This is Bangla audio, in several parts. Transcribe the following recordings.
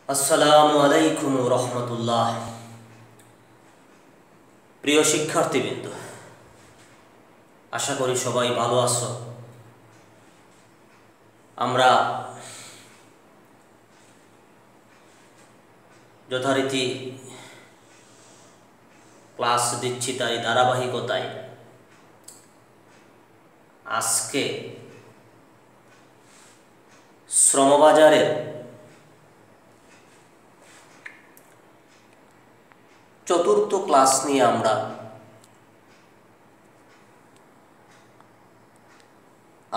আসসালামু আলাইকুম রহমতুল্লাহ। প্রিয় শিক্ষার্থীবৃন্দ, আশা করি সবাই ভালো আছো। আমরা যথারীতি ক্লাস দিচ্ছি, তাই ধারাবাহিকতায় আজকে শ্রমবাজারের চতুর্থ ক্লাস নিয়ে আমরা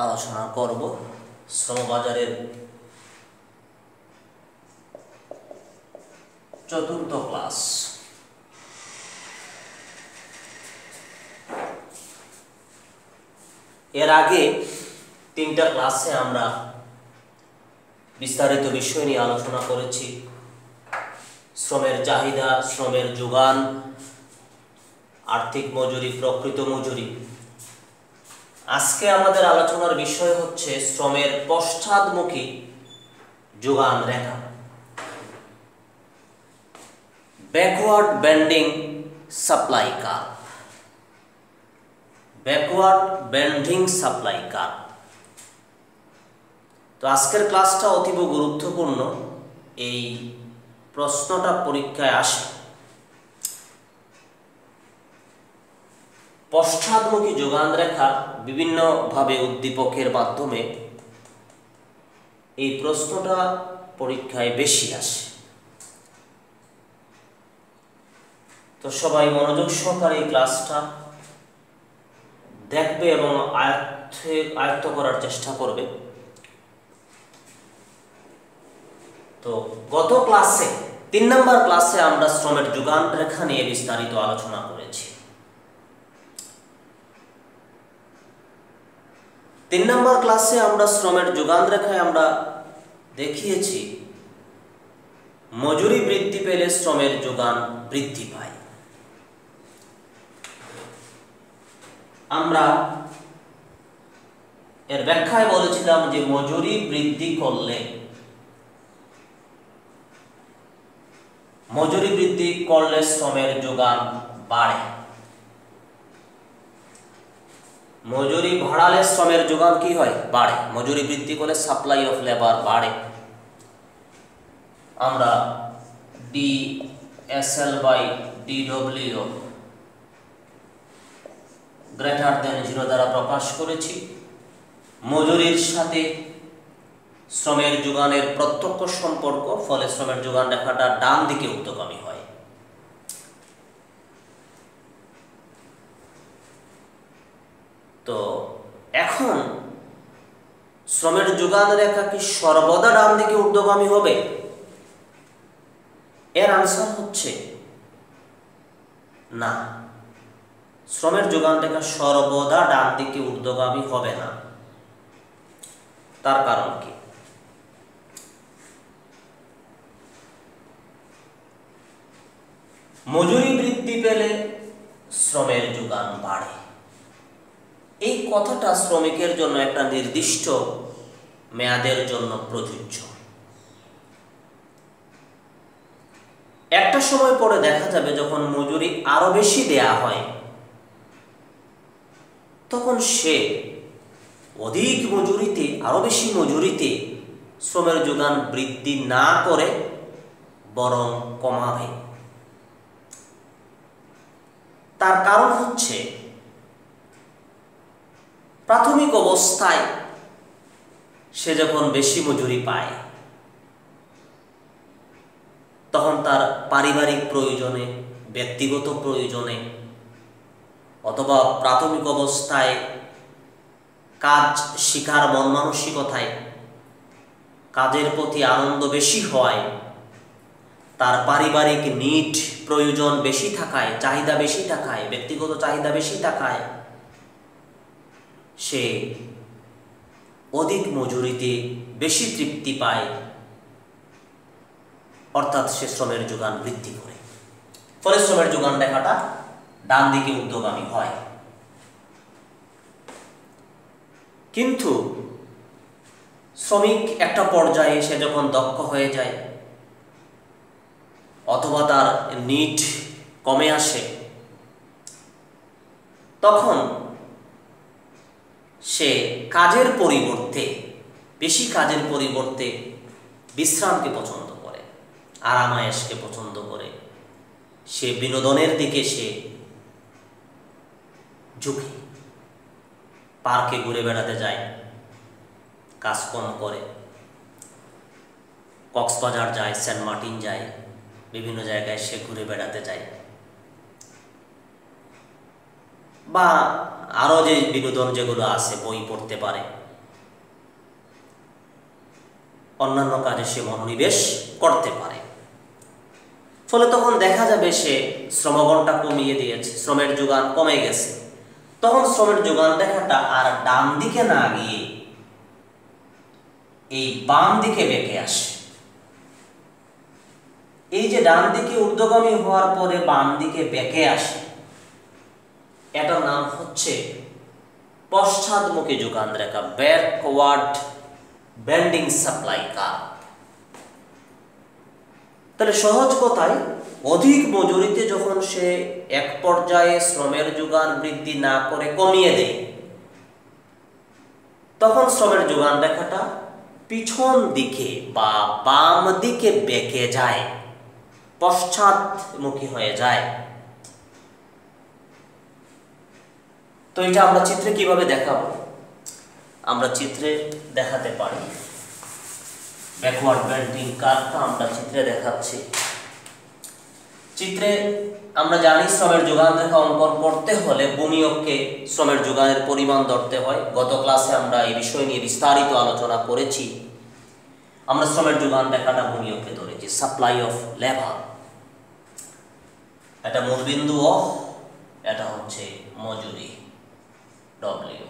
আলোচনা করব। শ্রমবাজারের চতুর্থ ক্লাস। এর আগে তিনটা ক্লাসে আমরা বিস্তারিত বিষয় নিয়ে আলোচনা করেছি। শ্রমের চাহিদা, শ্রমের যোগান, আর্থিক মজুরি, প্রকৃত মজুরি। আজকে আমাদের আলোচনার বিষয় হচ্ছে শ্রমের পশ্চাদমুখী যোগান রেখা, backward bending supply curve. Backward bending supply curve. তো আজকের ক্লাসটা অতীব গুরুত্বপূর্ণ। এই প্রশ্নটা পরীক্ষায় আসে। পশ্চাদমুখী যোগান রেখা বিভিন্নভাবে উদ্দীপকের মাধ্যমে এই প্রশ্নটা পরীক্ষায় বেশি আসে। তো সবাই মনোযোগ সহকারে এই ক্লাসটা দেখবে এবং আয়ত্ত করার চেষ্টা করবে। তো গত ক্লাসে 3 নম্বর ক্লাসে আমরা শ্রমের যোগান রেখা নিয়ে বিস্তারিত আলোচনা করেছি। 3 নম্বর ক্লাসে আমরা শ্রমের যোগান রেখায় আমরা দেখিয়েছি মজুরি বৃদ্ধি পেলে শ্রমের যোগান বৃদ্ধি পায়। আমরা এর ব্যাখ্যায় বলেছিলাম যে মজুরি বৃদ্ধি করলে শ্রমের যোগান বাড়ে। মজুরি বাড়ালে শ্রমের যোগান কি হয়? বাড়ে। মজুরি বৃদ্ধি করলে সাপ্লাই অফ লেবার বাড়ে। আমরা DSL/DW গ্রেটার দেন 0 দ্বারা প্রকাশ করেছি। মজুরির সাথে শ্রমের যোগানের প্রত্যক্ষ সম্পর্ক, ফলে শ্রমের যোগান রেখাটা ডান দিকে ঊর্ধ্বগামী হয়। তো এখন শ্রমের যোগান রেখা কি সর্বদা ডান দিকে ঊর্ধ্বগামী হবে? এর আনসার হচ্ছে না। শ্রমের যোগান রেখা সর্বদা ডান দিকে ঊর্ধ্বগামী হবে না। তার কারণ কি? মজুরি বৃদ্ধি পেলে শ্রমের যোগান বাড়ে। এই কথাটা শ্রমিকের জন্য একটা নির্দিষ্ট মেয়াদের জন্য প্রযোজ্য। একটা সময় পরে দেখা যাবে যখন মজুরি আরো বেশি দেয়া হয়, তখন সে অধিক মজুরিতে, আরো বেশি মজুরিতে শ্রমের যোগান বৃদ্ধি না করে বরং কমাবে। তার কারণ হচ্ছে প্রাথমিক অবস্থায় সে যখন বেশি মজুরি পায়, তখন তার পারিবারিক প্রয়োজনে, ব্যক্তিগত প্রয়োজনে, অথবা প্রাথমিক অবস্থায় কাজ শিখার মন মানসিকতায়, কাজের প্রতি আনন্দ বেশি হয়, তার পারিবারিক নিড, প্রয়োজন বেশি থাকায়, চাহিদা বেশি থাকায়, ব্যক্তিগত চাহিদা বেশি থাকায় সে অধিক মজুরিতে বেশি তৃপ্তি পায়, অর্থাৎ সে শ্রমের যোগান বৃদ্ধি করে। ফলে শ্রমের যোগান রেখাটা ডান দিকে ঊর্ধ্বগামী হয়। কিন্তু শ্রমিক একটা পর্যায়ে সে যখন দক্ষ হয়ে যায়, অথবা তার নিড কমে আসে, তখন সে কাজের পরিবর্তে, বেশি কাজের পরিবর্তে বিশ্রামকে পছন্দ করে, আরামায়েশকে পছন্দ করে, সে বিনোদনের দিকে সে ঝুঁকে, পার্কে ঘুরে বেড়াতে যায়, কাজকর্ম করে, কক্সবাজার যায়, সেন্ট মার্টিন যায়, বিভিন্ন জায়গায় সে ঘুরে বেড়াতে যায়, বা আরো যে বিনোদন যেগুলো আছে, বই পড়তে পারে, অন্যান্য কাজে সে মনোনিবেশ করতে পারে। ফলে তখন দেখা যাবে সে শ্রমঘণ্টা কমিয়ে দিয়েছে, শ্রমের যোগান কমে গেছে। তখন শ্রমের যোগান দেখাটা আর ডান দিকে না গিয়ে এই বাম দিকে বেঁকে আসে। এই যে ডান দিকে ঊর্ধ্বগামী হওয়ার পরে বাম দিকে বেঁকে আসে, এটার নাম হচ্ছে পশ্চাৎমুখী যোগান রেখা, ব্যাকওয়ার্ড বেন্ডিং সাপ্লাই কার্ভ। তাহলে সহজ কথায়, অধিক মজুরিতে যখন সে এক পর্যায়ে শ্রমের যোগান বৃদ্ধি না করে কমিয়ে দেয়, তখন শ্রমের যোগান রেখাটা পিছন দিকে বা বাম দিকে বেঁকে যায়, পশ্চাৎমুখী হয়ে যায়। তো এটা আমরা চিত্রে কিভাবে দেখাবো? আমরা চিত্রে দেখাতে পারি। ব্যাকওয়ার্ড বেন্ডিং কার্ভটা আমরা চিত্রে দেখাচ্ছি। চিত্রে আমরা জানি শ্রমের যোগান রেখা অঙ্কন করতে হলে ভূমিয়ককে শ্রমের যোগানের পরিমাণ ধরতে হয়। গত ক্লাসে আমরা এই বিষয় নিয়ে বিস্তারিত আলোচনা করেছি। আমরা শ্রমের যোগান রেখাটা ভূমিয়ককে ধরেছি, সাপ্লাই অফ লেবার। এটা মূলবিন্দু ও এটা হচ্ছে মজুরি ডব্লিউ।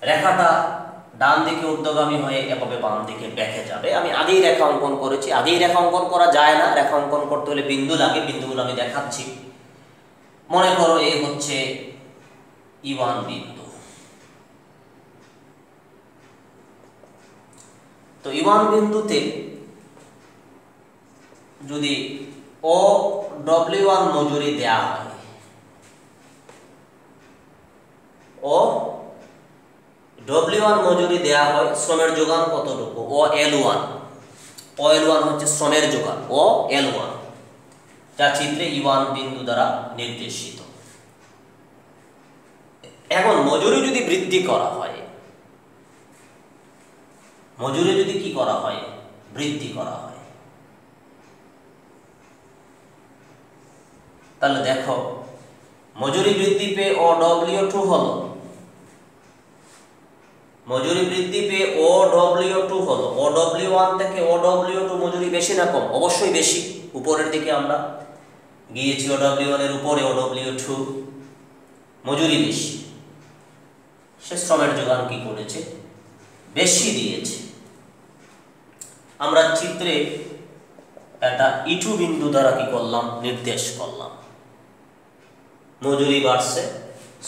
রেখাটা ডান দিকে ঊর্ধ্বগামী হয়ে এভাবে বাম দিকে বেঁকে যাবে। আমি আগেই রেখা অঙ্কন করেছি। আগেই রেখা অঙ্কন করা যায় না, রেখা অঙ্কন করতে হলে বিন্দু লাগে। বিন্দুগুলো আমি দেখাচ্ছি। মনে করো এই হচ্ছে E1 বিন্দু। তো E1 বিন্দুতে যদি OW1 মজুরি দেয়া হয়, W1 মজুরি দেয়া হয়, শ্রমের যোগান কতটুকু? OL1 হচ্ছে শ্রমের যোগান, OL1, যা চিত্রে E1 বিন্দু দ্বারা নির্দেশিত। এখন মজুরি যদি বৃদ্ধি করা হয়, মজুরি যদি কি করা হয়? বৃদ্ধি করা হয়, তাহলে দেখো মজুরি বৃদ্ধি পেয়ে OW2 হলো, মজুরি বৃদ্ধি পেয়ে OW2 হলো। OW1 থেকে OW2 মজুরি বেশি না কম? অবশ্যই বেশি। উপরের দিকে আমরা গিয়েছি, OW1 এর উপরে OW2 মজুরি বেশি। সে শ্রমের যোগান কি করেছে? বেশি দিয়েছে। আমরা চিত্রে একটা E2 বিন্দু দ্বারা কি করলাম? নির্দেশ করলাম। মজুরি বাড়ছে,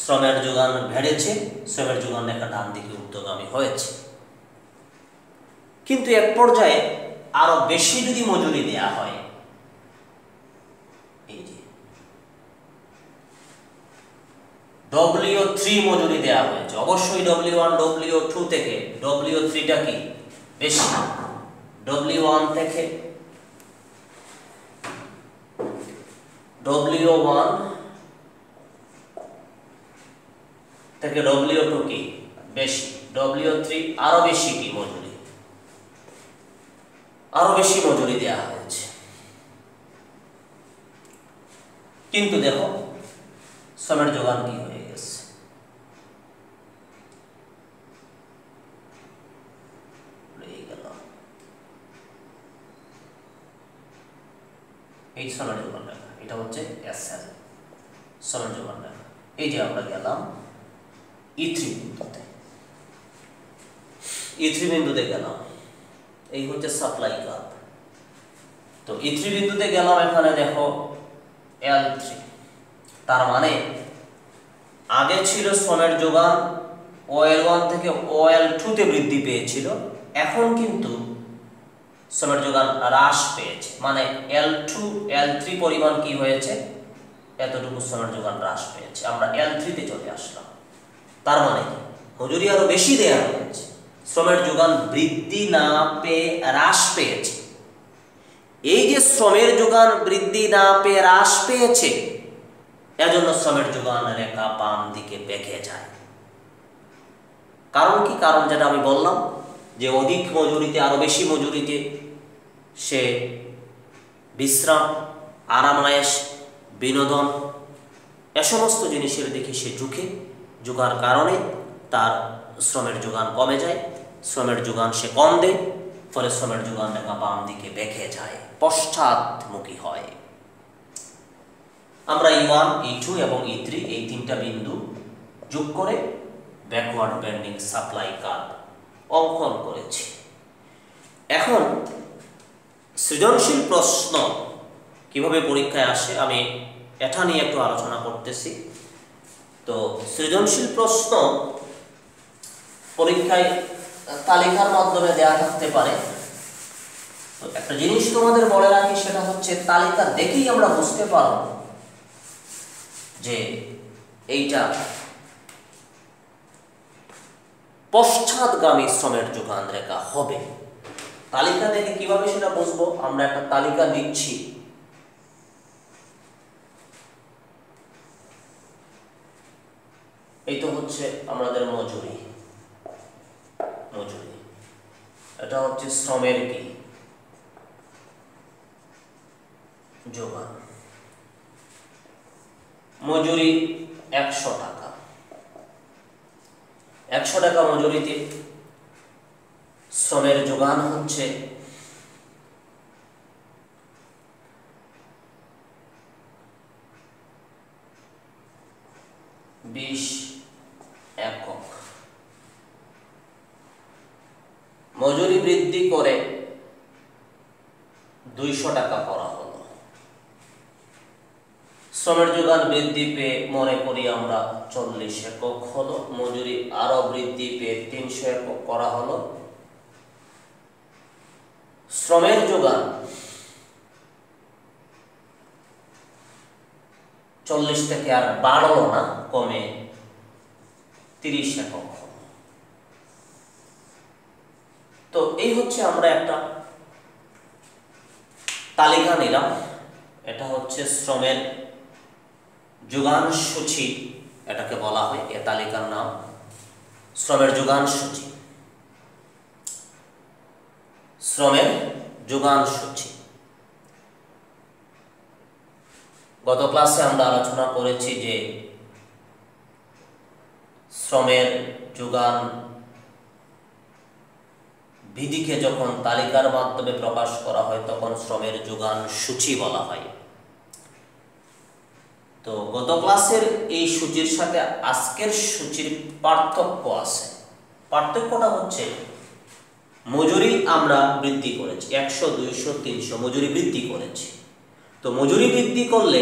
শ্রমের যোগান বেড়েছে, শ্রমের যোগান রেখা ডান দিকে ঊর্ধ্বগামী হয়েছে। কিন্তু এক পর্যায়ে আরো বেশি যদি মজুরি দেয়া হয়, এই যে W3 মজুরি দেয়া হয়েছে, অবশ্যই W1 W2 থেকে W3টা কি বেশি? W1 থেকে W1 থেকে W2 কি বেশি? W3 আরো বেশি কি মজুরি? আরো বেশি মজুরি দেয়া হয়েছে। কিন্তু দেখো শ্রমের যোগান কি হয়ে গেছে? এই শ্রমের যোগান রেখা, এটা হচ্ছে SL শ্রমের যোগান রেখা। এই যে আমরা গেলাম E3 বিন্দুতে, E3 বিন্দুতে গেলাম, এই হচ্ছে সাপ্লাই কার্ভ। তো E3 বিন্দুতে গেলাম, এখানে দেখো L3, তার মানে আগে ছিল শ্রমের যোগান OL1 থেকে OL2 তে বৃদ্ধি পেয়েছিল, এখন কিন্তু শ্রমের যোগান হ্রাস পেয়েছে, মানে L2 L3 পরিমাণ কি হয়েছে, এতটুকু শ্রমের যোগান হ্রাস পেয়েছে। আমরা L3 তে চলে আসলাম। তার মানে কি, মজুরি আরো বেশি দেয়া হয়েছে, শ্রমের যোগান বৃদ্ধি না পেয়ে হ্রাস পেয়েছে। এই যে শ্রমের যোগান বৃদ্ধি না পেয়ে হ্রাস পেয়েছে, এজন্য শ্রমের যোগান রেখা বাম দিকে বেঁকে যায়। কারণ কি, কারণ যেটা আমি বললাম যে অধিক মজুরিতে, আরো বেশি মজুরিতে সে বিশ্রাম, আরামায়েশ, বিনোদন এ সমস্ত জিনিসের দিকে সে ঝুঁকার কারণে তার শ্রমের যোগান কমে যায়, শ্রমের যোগান সে কম দেয়, ফলে শ্রমের যোগান রেখা বাম দিকে বেঁকে যায়, পশ্চাৎমুখী হয়। আমরা E1, E2 এবং E3 এই তিনটা বিন্দু যোগ করে ব্যাকওয়ার্ড বেন্ডিং সাপ্লাই কার্ভ অঙ্কন করেছি। এখন সৃজনশীল প্রশ্ন কিভাবে পরীক্ষায় আসে আমি এটা নিয়ে একটু আলোচনা করতেছি। তো সৃজনশীল প্রশ্ন পরীক্ষায় তালিকার মাধ্যমে দেয়া থাকতে পারে। তো একটা জিনিস তোমাদের বলে রাখি, সেটা হচ্ছে তালিকা দেখেই আমরা বুঝতে পারব যে এইটা পশ্চাৎগামী শ্রমের যোগান রেখা হবে। তালিকা দেখে কিভাবে সেটা বুঝবো, আমরা একটা তালিকা দিচ্ছি। এই তো হচ্ছে আমাদের মজুরি, এটা হচ্ছে শ্রমের কি যোগান। মজুরি 100 টাকা, 100 টাকা মজুরিতে শ্রমের যোগান হচ্ছে 20 একক। মজুরি বৃদ্ধি করে 200 টাকা করা হলো। শ্রমের যোগান বৃদ্ধি পেয়ে মনে করি আমরা 40 একক হলো। মজুরি আরো বৃদ্ধি পেয়ে 300 একক করা হলো। শ্রমের যোগান 40 থেকে আর বাড়লো না, কমে 30 একক হলো। তো এই হচ্ছে আমরা একটা তালিকা নিলাম। এটা হচ্ছে শ্রমের যোগান সূচি, এটাকে বলা হয়, এই তালিকার নাম শ্রমের যোগান সূচি। শ্রমের যোগান সূচি গত ক্লাসে আমরা আলোচনা করেছি যে শ্রমের যোগান বিধিকে যখন তালিকার মাধ্যমে প্রকাশ করা হয় তখন শ্রমের যোগান সূচি বলা হয়। তো গত ক্লাসের এই সূচির সাথে আজকের সূচির পার্থক্য আছে। পার্থক্যটা হচ্ছে মজুরি আমরা বৃদ্ধি করেছি, 100, 200, 300 মজুরি বৃদ্ধি করেছি। তো মজুরি বৃদ্ধি করলে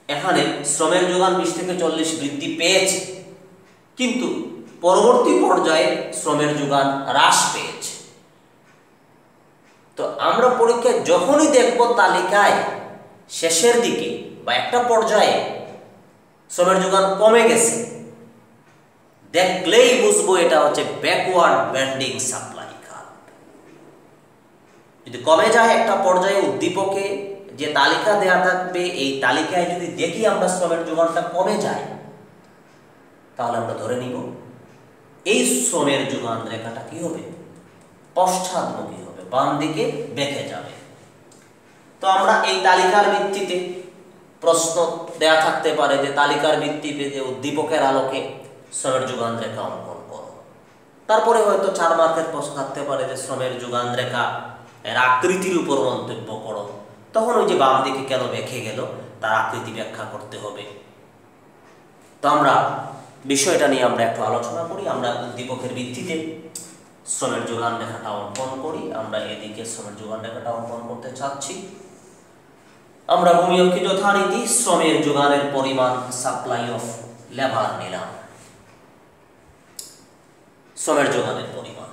এখানে শ্রমের যোগান 20 থেকে 40 বৃদ্ধি পেয়েছে, কিন্তু পরবর্তী পর্যায়ে শ্রমের যোগান হ্রাস পেয়েছে। তো আমরা পরীক্ষায় যখনই দেখব তালিকায় শেষের দিকে বা একটা পর্যায়ে শ্রমের যোগান কমে গেছে, দেখলেই বুঝবো এটা হচ্ছে ব্যাকওয়ার্ড বেন্ডিং সাপ্লাই কার্ভ। যদি কমে যায় একটা পর্যায়ে উদ্দীপকে যে তালিকা দেয়া থাকবে, এই তালিকায় যদি দেখি আমরা শ্রমের যোগানটা কমে যায়, তাহলে আমরা ধরে নিব এই শ্রমের যোগান রেখাটা কি হবে, পশ্চাৎমুখী হবে, বাম দিকে বেঁকে যাবে। তো আমরা এই তালিকার ভিত্তিতে প্রশ্ন দেয়া থাকতে পারে যে তালিকার ভিত্তিতে যে উদ্দীপকের আলোকে শ্রমের যোগান রেখা অঙ্কন করো। তারপরে হয়তো 4 মার্কের প্রশ্ন থাকতে পারে যে শ্রমের যোগান রেখা এর আকৃতির উপর মন্তব্য করো। তখন ওই যে বাম দিকে কেন বেঁকে গেল তার আকৃতি ব্যাখ্যা করতে হবে। তো আমরা বিষয়টা নিয়ে আমরা একটু আলোচনা করি। আমরা উদ্দীপকের ভিত্তিতে শ্রমের যোগান রেখাটা অঙ্কন করি। আমরা এদিকে শ্রমের যোগান রেখাটা অঙ্কন করতে চাচ্ছি। আমরা ভূমিরক্ষিত যথারীতি শ্রমের যোগানের পরিমাণ সাপ্লাই অফ লেবার নিলাম। শ্রমের যোগানের পরিমাণ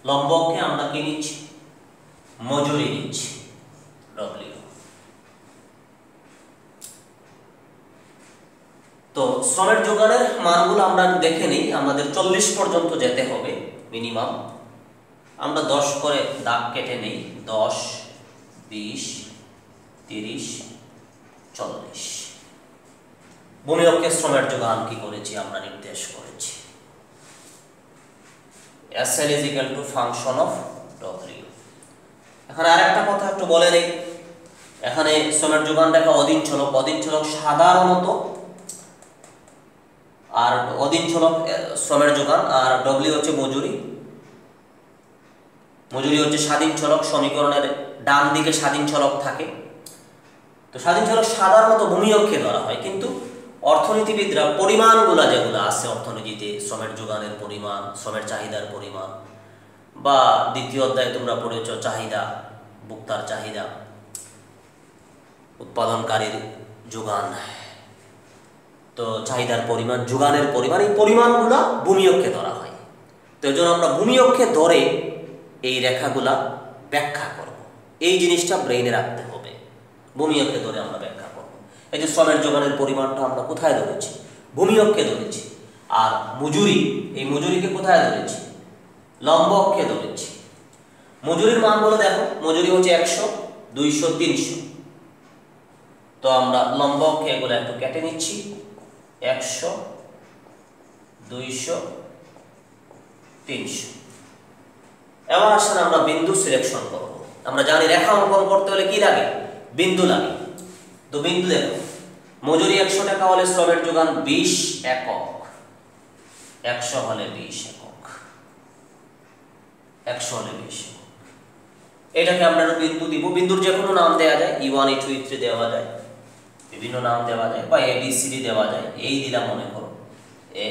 লম্বকে আমরা কি নিচ্ছি, মজুরি নিচ্ছি ডব্লিউ। তো শ্রমের যোগানের মানগুলো আমরা দেখে নিই। আমাদের 40 পর্যন্ত যেতে হবে মিনিমাম। আমরা 10 করে দাগ কেটে নেই। 10, 20, 30, 40। ভূমি অক্ষে শ্রমের যোগান কি করেছি আমরা নির্দেশ করেছি। SL is equal to function of W। এখন আরেকটা কথা একটু বলে নেই। এখানে শ্রমের যোগান রেখা অধীন চলক, অধীন চলক সাধারণত আর অধীন চলক শ্রমের যোগান, আর ডব্লিউ হচ্ছে মজুরি। মজুরি হচ্ছে স্বাধীন চলক। সমীকরণের ডান দিকে স্বাধীন চলক থাকে। তো স্বাধীন চলক সাধারণত ভূমি অক্ষে ধরা হয়, কিন্তু অর্থনীতিবিদরা পরিমাণগুলা যেগুলো আছে অর্থনীতিতে, শ্রমের যোগানের পরিমাণ, শ্রমের চাহিদার পরিমাণ, বা দ্বিতীয় অধ্যায়ে তোমরা পড়েছ চাহিদা, ভোক্তার চাহিদা, উৎপাদনকারীর যোগান, তো চাহিদার পরিমাণ, যোগানের পরিমাণ, এই পরিমাণগুলা ভূমি অক্ষে ধরা হয়। তো এই জন্য আমরা ভূমি অক্ষে ধরে এই রেখাগুলা ব্যাখ্যা করব। এই জিনিসটা ব্রেইনে রাখতে হবে। ভূমি অক্ষে ধরে আমরা ব্যাখ্যা করব। এই যে শ্রমের যোগানের পরিমাণটা আমরা কোথায় ধরেছি? ভূমি অক্ষে ধরেছি। আর মজুরি, এই মজুরিকে কোথায় ধরেছি? লম্ব অক্ষে ধরেছি। মজুরির মানগুলো দেখো, মজুরি হচ্ছে 100, 200, 300। তো আমরা লম্ব অক্ষে এগুলো একটু কেটে নিচ্ছি। 100, 200, 300। এবার আসেন আমরা বিন্দু সিলেকশন করব। আমরা জানি রেখা অঙ্কন করতে হলে কি লাগে? বিন্দু লাগে। তো বিন্দু দেখো, মজুরি 100 টাকা হলে শ্রমের যোগান 20 একক। 100 হলে 20 একক। 100 হলে 20 একক। এটাকে আমরা বিন্দু দিব। বিন্দুর যে কোনো নাম দেওয়া যায়, E1, E2, E3 দেওয়া যায়, বিভিন্ন নাম দেওয়া যায়, বা ABCD দেওয়া যায়। এই দিলাম মনে করো এ।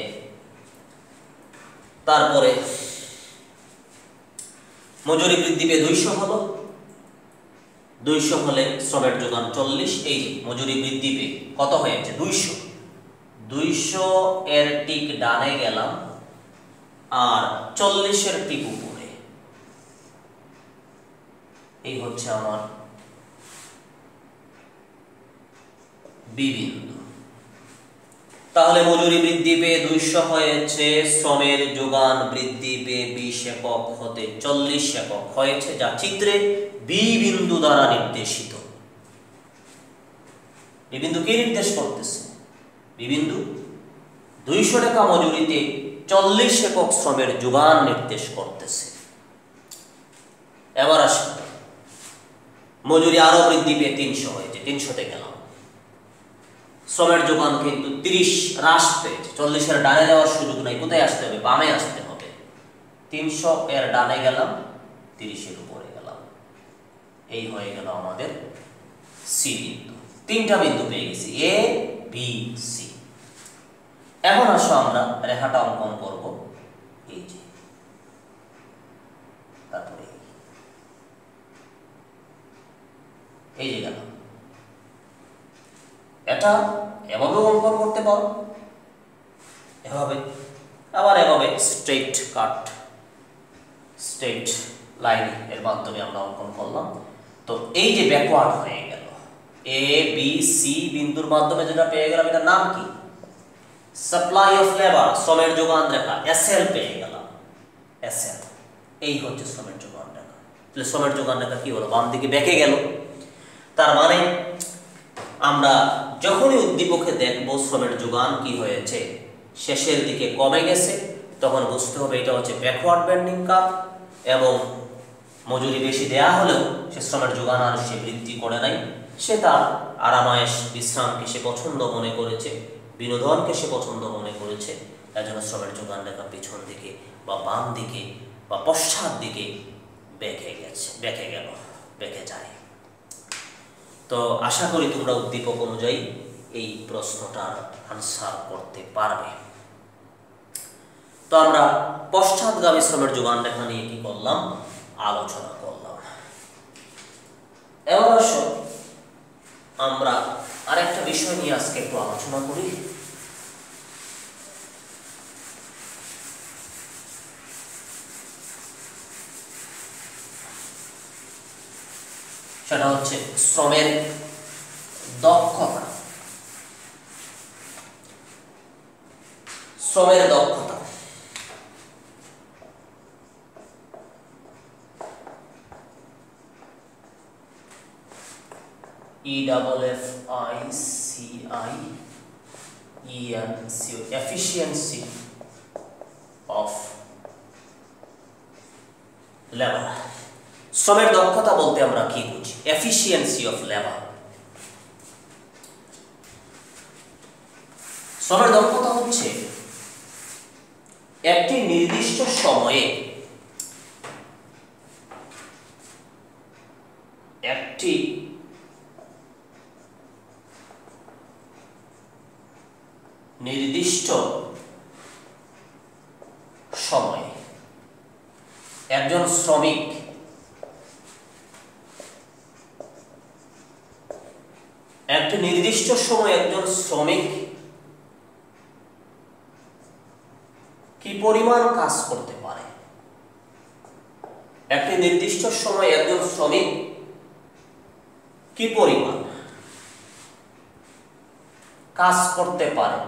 তারপরে মজুরি বৃদ্ধি পেয়ে 200 হলো। 200 হলে শ্রমের যোগান 40। এই মজুরি বৃদ্ধি পেয়ে কত হয়েছে? 200। 200 এর টিক ডানে গেলাম আর 40 এর টিক উপরে। এই হচ্ছে আমার বি বিন্দু। তাহলে মজুরি বৃদ্ধি পেয়ে 200 হয়েছে, শ্রমের যোগান বৃদ্ধি পেয়ে 20 একক হতে 40 একক হয়েছে, যা চিত্রে বি বিন্দু দ্বারা নির্দেশিত। বি বিন্দু কি নির্দেশ করতেছে? বি বিন্দু 200 টাকা মজুরিতে 40 একক শ্রমের যোগান নির্দেশ করতেছে। এবার আসুন, মজুরি আরো বৃদ্ধি পেয়ে 300 হয়েছে। 300-তে গেলাম, শ্রমের যোগান কিন্তু 30 হ্রাস পেয়েছে। 40 এর ডানে যাওয়ার সুযোগ নাই, কোথায় আসতে হবে? বামে আসতে হবে। 300 এর ডানে গেলাম, 30 এর উপরে গেলাম। এই হয়ে গেল আমাদের সি বিন্দু। 3টা বিন্দু পেয়ে গেছি, এ বি সি। এখন আসো আমরা রেখাটা অঙ্কন করব। এই যে, তারপরে এই যে গেলাম। এটা এভাবে অঙ্কন করতে পারো, এভাবে, আবার এভাবে স্ট্রেট কাট, স্ট্রেট লাইন এর মাধ্যমে আমরা অঙ্কন করলাম। তো এই যে ব্যাকওয়ার্ড হয়ে গেল, এ বি সি বিন্দুর মাধ্যমে যেটা পেয়ে গেলাম, এটার নাম কি? সাপ্লাই অফ লেবার, শ্রমের যোগান রেখা। এসএল পেয়ে গেলাম, এসএল। এই হচ্ছে শ্রমের যোগান রেখা। তাহলে শ্রমের যোগান রেখা কি হলো? বাম দিকে বেঁকে গেল। তার মানে আমরা যখনই উদ্দীপকে দেখব শ্রমের যোগান কি হয়েছে, শেষের দিকে কমে গেছে, তখন বুঝতে হবে এটা হচ্ছে ব্যাকওয়ার্ড বেন্ডিং কার্ভ, এবং মজুরি বেশি দেয়া হলেও সে শ্রমের যোগান আর সে বৃদ্ধি করে নাই। সে তার আরামায়েশ, বিশ্রামকে সে পছন্দ মনে করেছে, বিনোদনকে সে পছন্দ মনে করেছে। তাই জন্য শ্রমের যোগান রেখা পিছন দিকে বা বাম দিকে বা পশ্চাৎ দিকে বেঁকে যায়। তো আশা করি তোমরা উদ্দীপক অনুযায়ী এই প্রশ্নটার আনসার করতে পারবে। তো আমরা পশ্চাৎগামী শ্রমের যোগান রেখা নিয়ে কি করলাম? আলোচনা করলাম। এবার আসো আমরা আরেকটা বিষয় নিয়ে আজকে একটু আলোচনা করি। সেটা হচ্ছে শ্রমের দক্ষতা। শ্রমের দক্ষতা efficiency of labor। শ্রমের দক্ষতা বলতে আমরা কি বুঝি? Efficiency of labour. শ্রমের দক্ষতা হচ্ছে একটি নির্দিষ্ট সময়ে একটি নির্দিষ্ট সময়ে একজন শ্রমিক একটি নির্দিষ্ট সময়ে একজন শ্রমিক কি পরিমাণ কাজ করতে পারে। একটি নির্দিষ্ট সময়ে একজন শ্রমিক কি পরিমাণ কাজ করতে পারে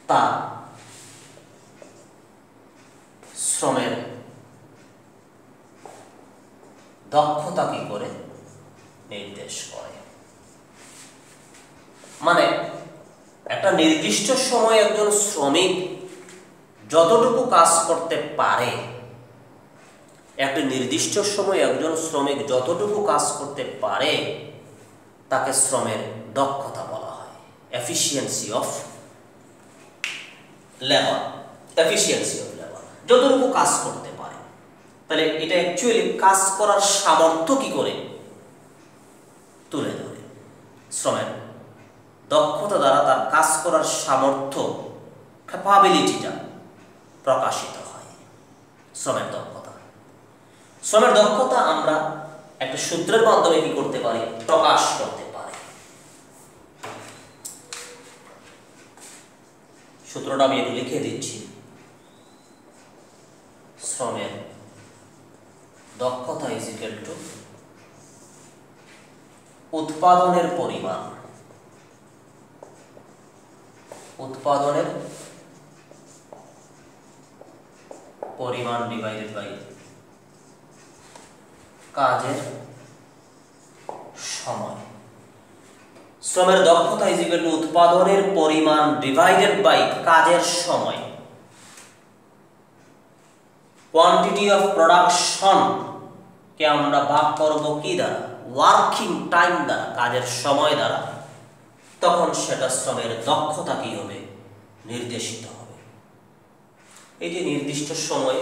তা শ্রমের দক্ষতা কি করে নির্দেশ করে। মানে একটা নির্দিষ্ট সময়ে একজন শ্রমিক যতটুকু কাজ করতে পারে, একটা নির্দিষ্ট সময়ে একজন শ্রমিক যতটুকু কাজ করতে পারে তাকে শ্রমের দক্ষতা বলা হয়। Efficiency of labour. Efficiency of labour, যতটুকু কাজ করতে পারে। তাহলে এটা অ্যাকচুয়ালি কাজ করার সামর্থ্য কি করে তুলে ধরে। শ্রমের দক্ষতা দ্বারা তার কাজ করার সামর্থ্য, ক্যাপাবিলিটিটা প্রকাশিত হয়। শ্রমের দক্ষতা, শ্রমের দক্ষতা আমরা একটা সূত্রের মাধ্যমে কি করতে পারি? প্রকাশ করতে পারি। সূত্রটা আমি একটু লিখে দিচ্ছি। শ্রমের দক্ষতা ইজ ইকুয়াল টু উৎপাদনের পরিমাণ, উৎপাদনের পরিমাণ ডিভাইডেড বাই কাজের সময়। শ্রমের দক্ষতা ইজ ইকুয়াল টু উৎপাদনের পরিমাণ ডিভাইডেড বাই কাজের সময়। কোয়ান্টিটি অফ প্রোডাকশন কে আমরা ভাগ করব কি দ্বারা? ওয়ার্কিং টাইম দ্বারা, কাজের সময় দ্বারা। তখন সেটা শ্রমের দক্ষতা কি হবে? নির্দেশিত হবে। এই যে নির্দিষ্ট সময়ে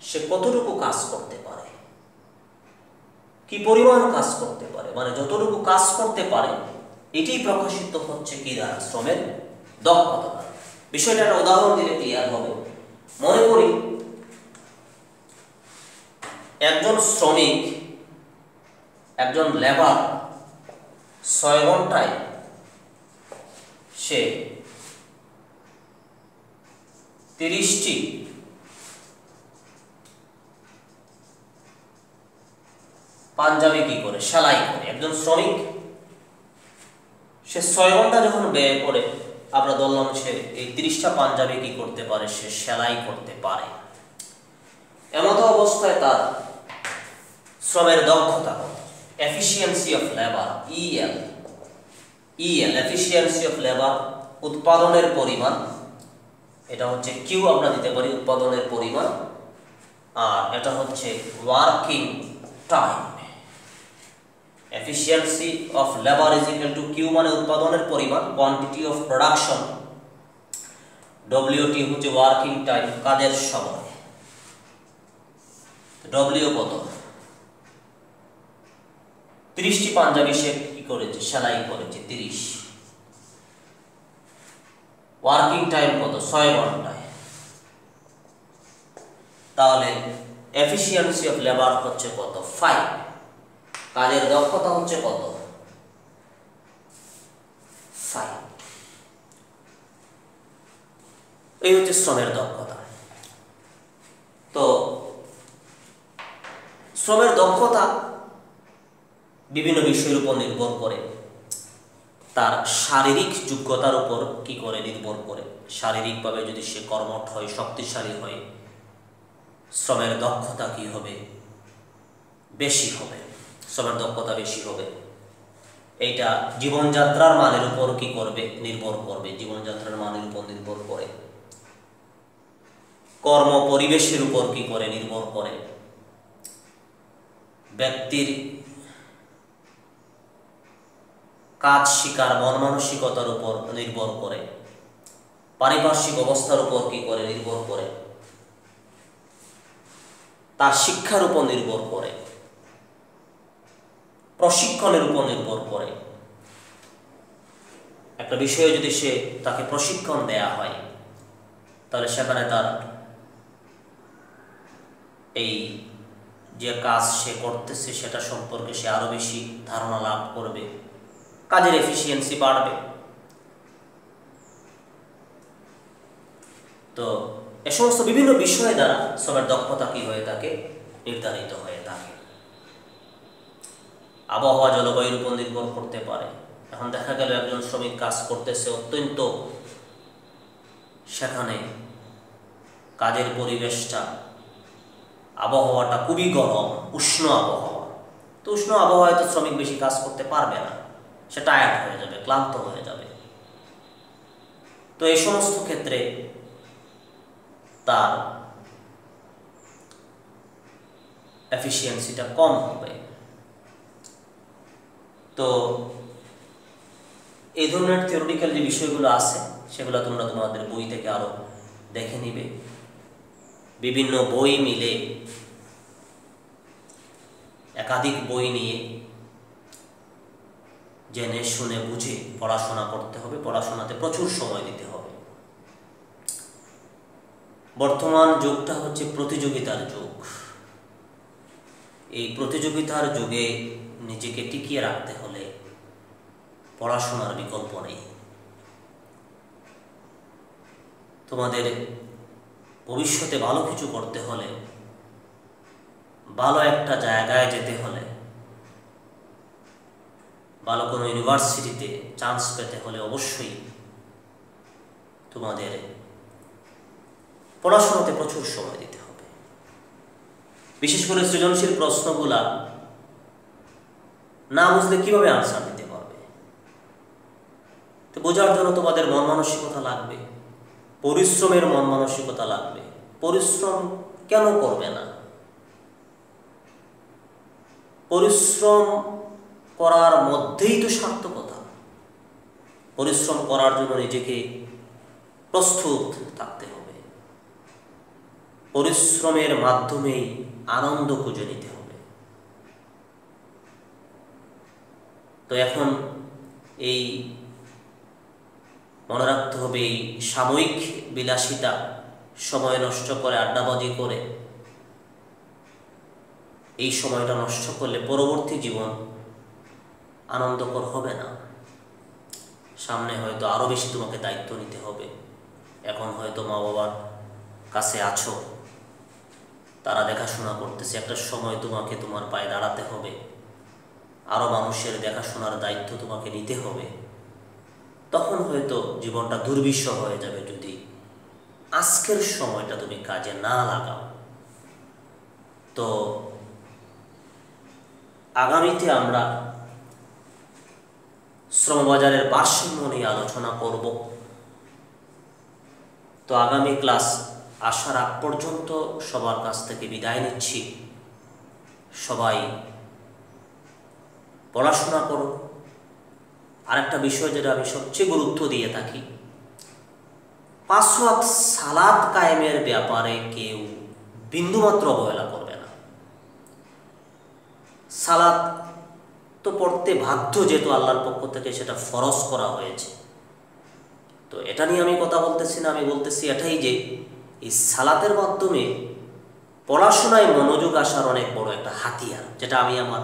সে কতটুকু কাজ করতে পারে, কি পরিমাণ কাজ করতে পারে, মানে যতটুকু কাজ করতে পারে, এটি প্রকাশিত হচ্ছে কি দ্বারা? শ্রমের দক্ষতা দ্বারা। বিষয়টা একটা উদাহরণ দিলে ক্লিয়ার হবে। মনে করি একজন শ্রমিক, একজন লেবার 6 ঘন্টায় সে 30টি পাঞ্জাবি কি করে সেলাই করে। একজন শ্রমিক সে 6 ঘন্টা যখন ব্যয় করে, আমরা বললাম সে এই 30টা পাঞ্জাবি কি করতে পারে? সে সেলাই করতে পারে। এমতো অবস্থায় তার শ্রমের দক্ষতা কত? Efficiency of labour, El. Efficiency of labour, উৎপাদনের পরিমাণ, এটা হচ্ছে কিউ আমরা দিতে পারি, উৎপাদনের পরিমাণ। আর এটা হচ্ছে working time. Efficiency of labour is equal to Q মানে উৎপাদনের পরিমাণ, কোয়ান্টিটি অফ প্রোডাকশন, ডব্লিউটি হচ্ছে ওয়ার্কিং টাইম, কাজের সময়। ডব্লিউ কত? 30টি পাঞ্জাবি সে কি করেছে? সেলাই করেছে 30। ওয়ার্কিং টাইম কত? 6 ঘন্টায়। তাহলে এফিসিয়েন্সি অফ লেবার হচ্ছে কত? 5। কাজের দক্ষতা হচ্ছে কত? 5। এই হচ্ছে শ্রমের দক্ষতা। তো শ্রমের দক্ষতা বিভিন্ন বিষয়ের উপর নির্ভর করে, তার শারীরিক যোগ্যতার উপর কি করে নির্ভর করে। শারীরিকভাবে যদি সে কর্মঠ হয়, শক্তিশালী হয়, শ্রমের দক্ষতা কি হবে? বেশি হবে, শ্রমের দক্ষতা বেশি হবে। এইটা জীবনযাত্রার মানের উপর কি করবে? নির্ভর করবে। জীবনযাত্রার মানের উপর নির্ভর করে, কর্ম পরিবেশের উপর কি করে? নির্ভর করে। ব্যক্তির কাজ শিকার মন মানসিকতার উপর নির্ভর করে, পারিপার্শ্বিক অবস্থার উপর কি করে? নির্ভর করে, তার শিক্ষার উপর নির্ভর করে, প্রশিক্ষণের উপর নির্ভর করে। একটা বিষয়ে যদি তাকে প্রশিক্ষণ দেয়া হয়, তাহলে সেখানে তার এই যে কাজ সে করতেছে সেটা সম্পর্কে সে আরো বেশি ধারণা লাভ করবে, কাজের এফিসিয়েন্সি বাড়বে। তো এ সমস্ত বিভিন্ন বিষয় দ্বারা শ্রমের দক্ষতা কি হয়ে থাকে? নির্ধারিত হয়ে থাকে। আবহাওয়া জলবায়ুর উপর নির্ভর করতে পারে। এখন দেখা গেল একজন শ্রমিক কাজ করতেছে, অত্যন্ত সেখানে কাজের পরিবেশটা, আবহাওয়াটা খুবই গরম, উষ্ণ আবহাওয়া। তো উষ্ণ আবহাওয়ায় তো শ্রমিক বেশি কাজ করতে পারবে না, সে টায়ার্ড হয়ে যাবে, ক্লান্ত হয়ে যাবে। তো এই সমস্ত ক্ষেত্রে তার এফিসিয়েন্সিটা কম হবে। তো এই ধরনের থিওরিটিক্যাল যে বিষয়গুলো আছে সেগুলো তোমরা তোমাদের বই থেকে আরো দেখে নিবে। বিভিন্ন বই মিলে, একাধিক বই নিয়ে জেনে শুনে বুঝে পড়াশোনা করতে হবে। পড়াশোনাতে প্রচুর সময় দিতে হবে। বর্তমান যুগটা হচ্ছে প্রতিযোগিতার যুগ। এই প্রতিযোগিতার যুগে নিজেকে টিকিয়ে রাখতে হলে পড়াশোনার বিকল্প নেই। তোমাদের ভবিষ্যতে ভালো কিছু করতে হলে, ভালো একটা জায়গায় যেতে হলে, ভালো কোনো ইউনিভার্সিটিতে চান্স পেতে হলে অবশ্যই তোমাদের পড়াশোনাতে প্রচুর সময় দিতে হবে। বিশেষ করে সৃজনশীল প্রশ্নগুলা না বুঝলে কিভাবে আনসার দিতে পারবে? তো বোঝার জন্য তোমাদের মন মানসিকতা লাগবে, পরিশ্রমের মন মানসিকতা লাগবে। পরিশ্রম কেন করবে না? পরিশ্রম করার মধ্যেই তো সার্থকতা। পরিশ্রম করার জন্য নিজেকে প্রস্তুত থাকতে হবে। পরিশ্রমের মাধ্যমেই আনন্দ খুঁজে নিতে হবে। তো এখন এই মনে রাখতে হবে, এই সাময়িক বিলাসিতা, সময় নষ্ট করে, আড্ডাবাজি করে এই সময়টা নষ্ট করলে পরবর্তী জীবন আনন্দকর হবে না। সামনে হয়তো আরো বেশি তোমাকে দায়িত্ব নিতে হবে। এখন হয়তো মা বাবার কাছে আছো, তারা দেখাশোনা করতেছে। একটা সময় তোমাকে তোমার পায়ে দাঁড়াতে হবে, আরো মানুষের দেখাশোনার দায়িত্ব তোমাকে নিতে হবে। তখন হয়তো জীবনটা দুর্বিষহ হয়ে যাবে যদি আজকের সময়টা তুমি কাজে না লাগাও। তো আগামীতে আমরা শ্রমবাজারের ভারসাম্য নিয়ে আলোচনা করব। তো আগামী ক্লাস আসার আগ পর্যন্ত সবার কাছ থেকে বিদায় নিচ্ছি। সবাই পড়াশোনা করো। আরেকটা বিষয় যেটা আমি সবচেয়ে গুরুত্ব দিয়ে থাকি, 5 ওয়াক্ত সালাত কায়েমের ব্যাপারে কেউ বিন্দুমাত্র অবহেলা করবে না। সালাত তো পড়তে বাধ্য, যেহেতু আল্লাহর পক্ষ থেকে সেটা ফরজ করা হয়েছে। তো এটা নিয়ে আমি কথা বলতেছি না, আমি বলতেছি এটাই যে এই সালাতের মাধ্যমে পড়াশোনায় মনোযোগ আসার অনেক বড় একটা হাতিয়ার, যেটা আমি আমার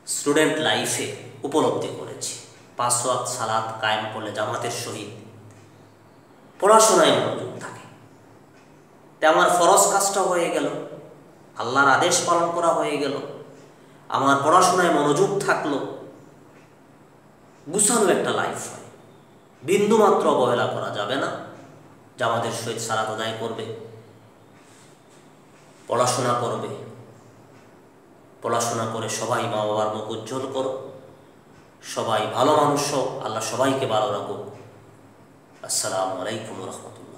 স্টুডেন্ট লাইফে উপলব্ধি করেছি। 5 ওয়াক্ত সালাত কায়েম করলে জামাতের সহিত পড়াশোনায় মনোযোগ থাকে। তে আমার ফরজ কাজটা হয়ে গেল, আল্লাহর আদেশ পালন করা হয়ে গেল, আমার পড়াশোনায় মনোযোগ থাকলো, গুছানো একটা লাইফ হয়। বিন্দুমাত্র অবহেলা করা যাবে না। জামাতের সহিত সালাত আদায় করবে, পড়াশোনা করবে, পড়াশোনা করে সবাই মা বাবার মুখ উজ্জ্বল করো, সবাই ভালো মানুষ, আল্লাহ সবাইকে ভালো রাখুক। আসসালামু আলাইকুম ওয়া রাহমাতুল্লাহ।